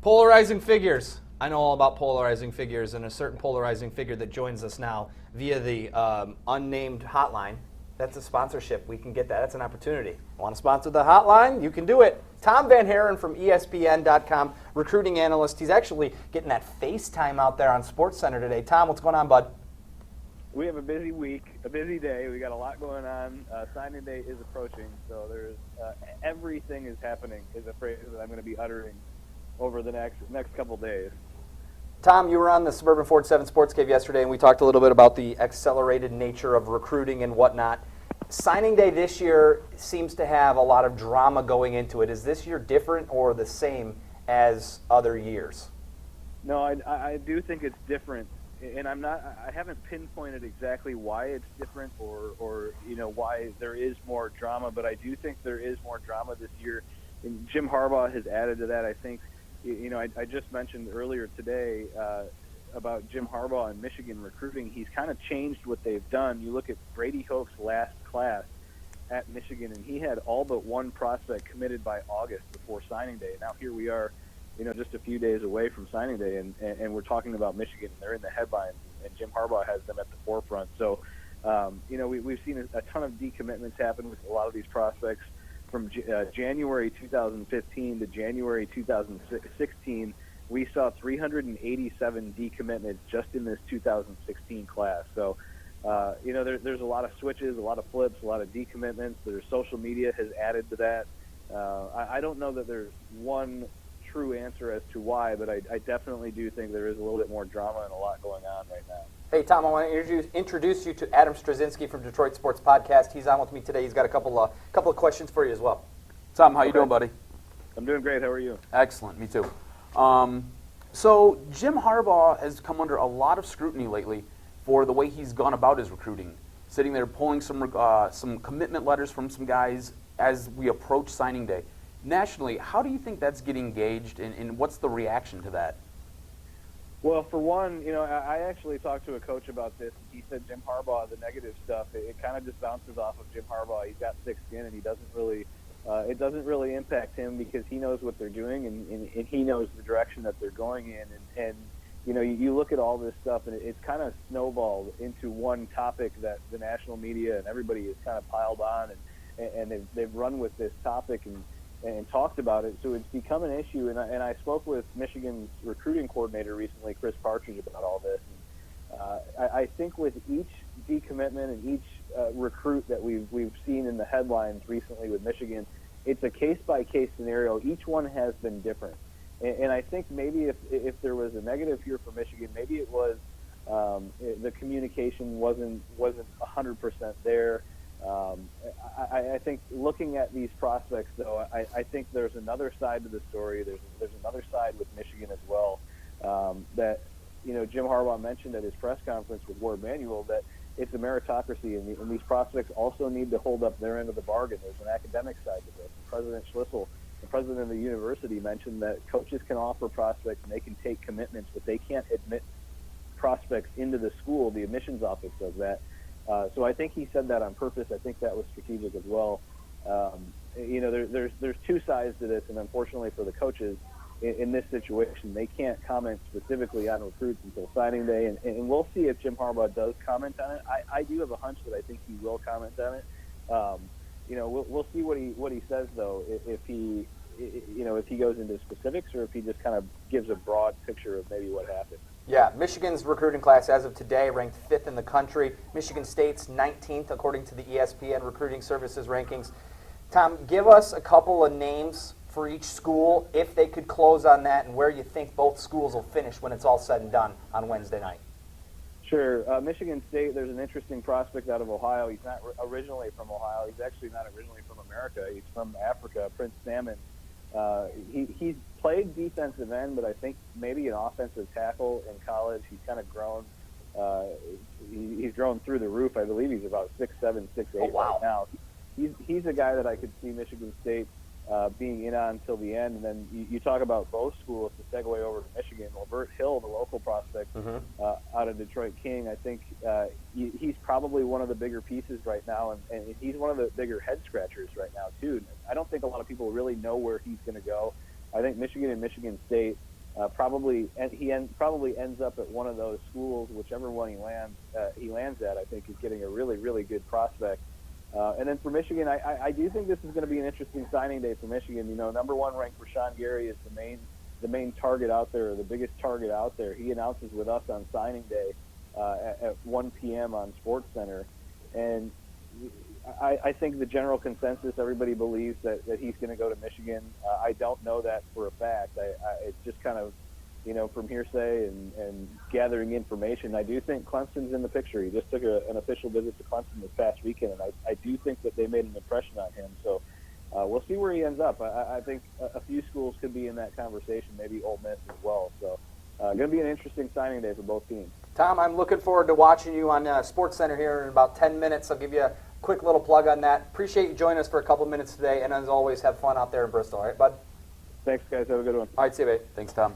Polarizing figures. I know all about polarizing figures, and a certain polarizing figure that joins us now via the unnamed hotline. That's a sponsorship. We can get that. That's an opportunity. Want to sponsor the hotline? You can do it. Tom VanHaaren from ESPN.com, recruiting analyst. He's actually getting that FaceTime out there on SportsCenter today. Tom, what's going on, bud? We have a busy week, a busy day. We got a lot going on. Signing day is approaching, so there's everything is happening is a phrase that I'm going to be uttering over the next couple days. Tom, you were on the Suburban Ford 7 Sports Cave yesterday, and we talked a little bit about the accelerated nature of recruiting and whatnot. Signing day this year seems to have a lot of drama going into it. Is this year different or the same as other years? No, I do think it's different, and I haven't pinpointed exactly why it's different or why there is more drama, but I do think there is more drama this year. And Jim Harbaugh has added to that. I think, I just mentioned earlier today about Jim Harbaugh and Michigan recruiting. He's kind of changed what they've done. You look at Brady Hoke's last class at Michigan, and he had all but one prospect committed by August before signing day. Now here we are, just a few days away from signing day, and we're talking about Michigan. They're in the headlines, and Jim Harbaugh has them at the forefront. So, we've seen a ton of decommitments happen with a lot of these prospects. From January 2015 to January 2016, we saw 387 decommitments just in this 2016 class. So, there's a lot of switches, a lot of flips, a lot of decommitments. There's social media has added to that. I don't know that there's one true answer as to why, but I definitely do think there is a little bit more drama and a lot going on right now. Hey, Tom, I want to introduce you to Adam Strozynski from Detroit Sports Podcast. He's on with me today. He's got a couple of questions for you as well. Tom, how you doing, buddy? I'm doing great. How are you? Excellent. Me too. So Jim Harbaugh has come under a lot of scrutiny lately for the way he's gone about his recruiting, sitting there pulling some commitment letters from some guys as we approach signing day. Nationally, how do you think that's getting gauged, and what's the reaction to that? Well, for one, I actually talked to a coach about this. He said Jim Harbaugh, the negative stuff, it kind of just bounces off of Jim Harbaugh. He's got thick skin, and he doesn't really, it doesn't really impact him because he knows what they're doing, and he knows the direction that they're going in. And you look at all this stuff, and it's kind of snowballed into one topic that the national media and everybody has kind of piled on, and they've run with this topic and talked about it, so it's become an issue. And I spoke with Michigan's recruiting coordinator recently, Chris Partridge, about all this. And, I think with each decommitment and each recruit that we've seen in the headlines recently with Michigan, it's a case-by-case scenario. Each one has been different. And I think maybe if there was a negative here for Michigan, maybe it was the communication wasn't 100% there. I think looking at these prospects, though, I think there's another side to the story. There's another side with Michigan as well that Jim Harbaugh mentioned at his press conference with Ward Manuel, that it's a meritocracy, and these prospects also need to hold up their end of the bargain. There's an academic side to this. And President Schlissel, the president of the university, mentioned that coaches can offer prospects and they can take commitments, but they can't admit prospects into the school. The admissions office does that. So I think he said that on purpose. I think that was strategic as well. There's two sides to this, and unfortunately for the coaches in this situation, they can't comment specifically on recruits until signing day, and we'll see if Jim Harbaugh does comment on it. I do have a hunch that I think he will comment on it. We'll see what he says, though, if he goes into specifics or if he just kind of gives a broad picture of maybe what happened. Yeah, Michigan's recruiting class as of today ranked 5th in the country. Michigan State's 19th according to the ESPN Recruiting Services rankings. Tom, give us a couple of names for each school, if they could close on that, and where you think both schools will finish when it's all said and done on Wednesday night. Sure. Michigan State, there's an interesting prospect out of Ohio. He's not originally from Ohio. He's actually not originally from America. He's from Africa, Prince Salmon. He's played defensive end, but I think maybe an offensive tackle in college. He's kind of grown. He's grown through the roof. I believe he's about 6'7", 6'8" right now. He's a guy that I could see Michigan State being in on until the end. And then you talk about both schools, to segue over to Michigan. Lavert Hill, the local prospect out of Detroit King, I think he's probably one of the bigger pieces right now, and he's one of the bigger head scratchers right now too. I don't think a lot of people really know where he's going to go. I think Michigan and Michigan State probably ends up at one of those schools, whichever one he lands at. I think is getting a really, really good prospect. And then for Michigan, I do think this is going to be an interesting signing day for Michigan. You know, number one ranked Rashawn Gary is the main target out there, or the biggest target out there. He announces with us on signing day at 1 p.m. on SportsCenter, and I think the general consensus, everybody believes that he's going to go to Michigan. I don't know that for a fact. It's just kind of, you know, from hearsay and gathering information. I do think Clemson's in the picture. He just took an official visit to Clemson this past weekend, and I do think that they made an impression on him. So we'll see where he ends up. I think a few schools could be in that conversation, maybe Ole Miss as well. So going to be an interesting signing day for both teams. Tom, I'm looking forward to watching you on SportsCenter here in about 10 minutes. I'll give you a quick little plug on that. Appreciate you joining us for a couple minutes today, and as always, have fun out there in Bristol. All right, bud? Thanks, guys. Have a good one. All right, see you, babe. Thanks, Tom.